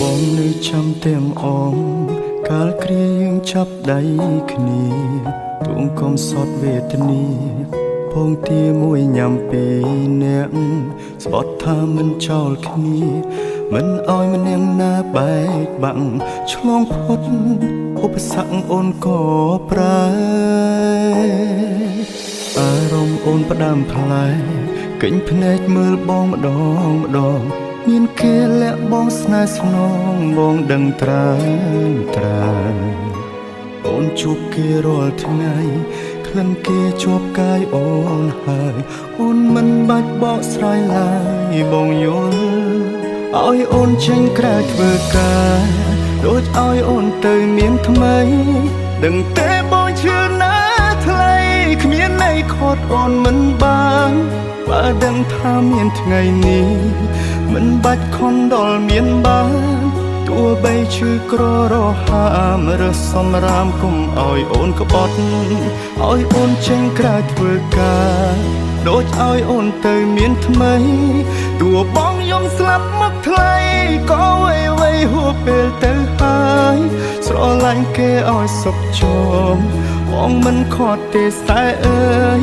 បងនៅចាំទាំងអងកាលគ្រាយើងចាប់ដៃគ្នាទួងកុំសត់វេទនាពងទាមួយញ៉ាំពីរនាក់ស្បត់ថាមិនចោលគ្នាមិនអោយម្នាក់ណាបែកបាក់ឆ្លងផុតឧបសគ្គអូនក៏ប្រើអារម្មណ៍អូនផ្ដាំផ្លែកិញភ្នែកមើលបងម្ដងមានគេលាក់បងស្នេហ៍ស្នងបងដឹងត្រើអូនជួបគេរាល់ថ្ងៃក្លិនគេជាប់កាយអូនហើយអូនមិនបាច់បកស្រាយឡើយបងយល់ឲ្យអូនចេញក្រៅធ្វើការដូចឲ្យអូនទៅមានថ្មីដឹងទេបងជឿណាថ្លៃគ្មានន័យខត់អូនមិនបានបើដឹងថាមានថ្ងៃនេះមិនបាច់ខំដល់មានបានទោះបីឈឺក្ររហាមរើសសម្រាមគុំឲ្យអូនក្បត់ឲ្យអូនចេញក្រៅធ្វើការដូចឲ្យអូនទៅមានថ្មីទោះបងយំស្លាប់មកថ្លៃក៏វៃហួពេលទៅហើយស្រឡាញ់គេឲ្យសុខជមបងមិនខត់ទេតែអើយ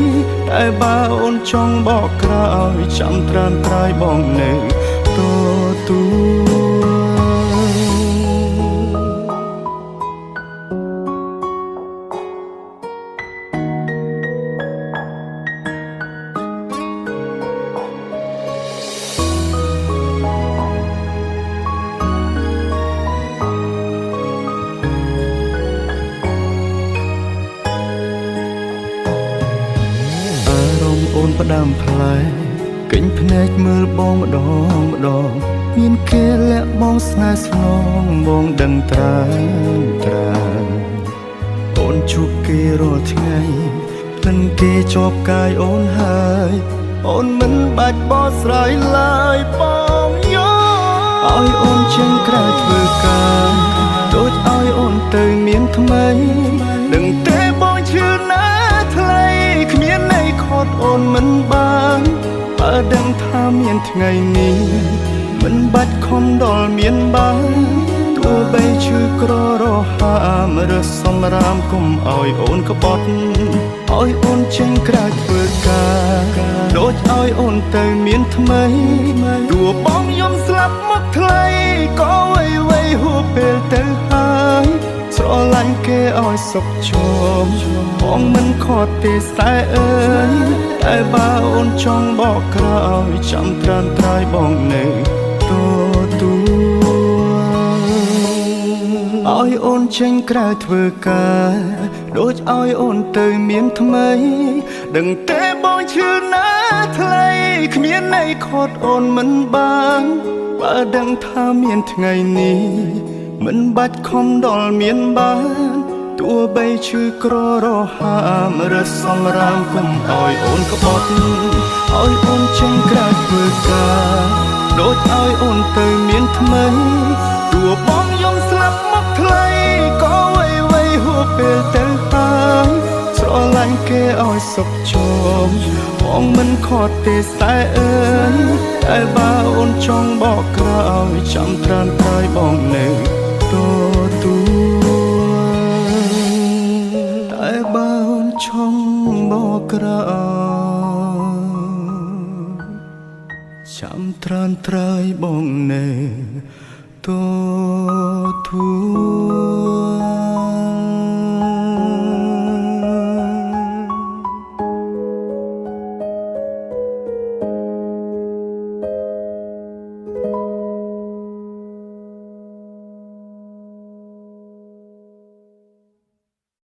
តែបើអូនចង់បកក្រោយចាំត្រានត្រាយបងនៅទទួលអូនផ្ដាំផ្លែកិញភ្នែកមើលបងម្ដងមានគេលាក់បងស្នេហ៍ស្នងបងដឹងត្រើអូនជួបគេរាល់ថ្ងៃក្លិនគេជាប់កាយអូនហើយអូនមិនបាច់បកស្រាយឡើយបងយកឲ្យអូនចេញក្រៅធ្វើការដូចឲ្យអូនទៅមានថ្មីដឹងទេបងជឿណាថ្លៃគ្មានន័យខត់អូនមិនបានបើដឹងថាមានថ្ងៃនេះមិនបាច់ខំដល់មានបានទោះបីឈឺក្ររហាមរើសសម្រាមគុំឲ្យអូនក្បត់ឲ្យអូនចេញក្រៅធ្វើការដូចឲ្យអូនទៅមានថ្មីទោះបងយំស្លាប់មកថ្លៃក៏វៃហួពេលទៅហើយស្រឡាញ់គេឲ្យសុខជមបងមិនខត់ទេតែអើយតែបើអូនចង់បកក្រោយចាំត្រានត្រាយបងនៅឲ្យអូនចេញក្រៅធ្វើការដូចឲ្យអូនទៅមានថ្មីដឹងទេបងជឿណាថ្លៃគ្មានន័យខត់អូនមិនបានបើដឹងថាមានថ្ងៃនេះមិនបាច់ខំដល់មានបានទោះបីឈឺក្ររហាមរើសសម្រាមគុំឲ្យអូនក្បត់ឲ្យអូនចេញក្រៅធ្វើការដូចឲ្យអូនទៅមានថ្មីទោះបងយំស្លាប់មកថ្លៃក៏វៃហួពេលទៅហើយស្រឡាញ់គេឲ្យសុខជមបងមិនខត់ទេតែអើយតែបើអូនចង់បកក្រោយចាំត្រានត្រាយបងនៅទទួលតែបើអូនចង់បកក្រោយចាំត្រានត្រាយបងនៅទទួល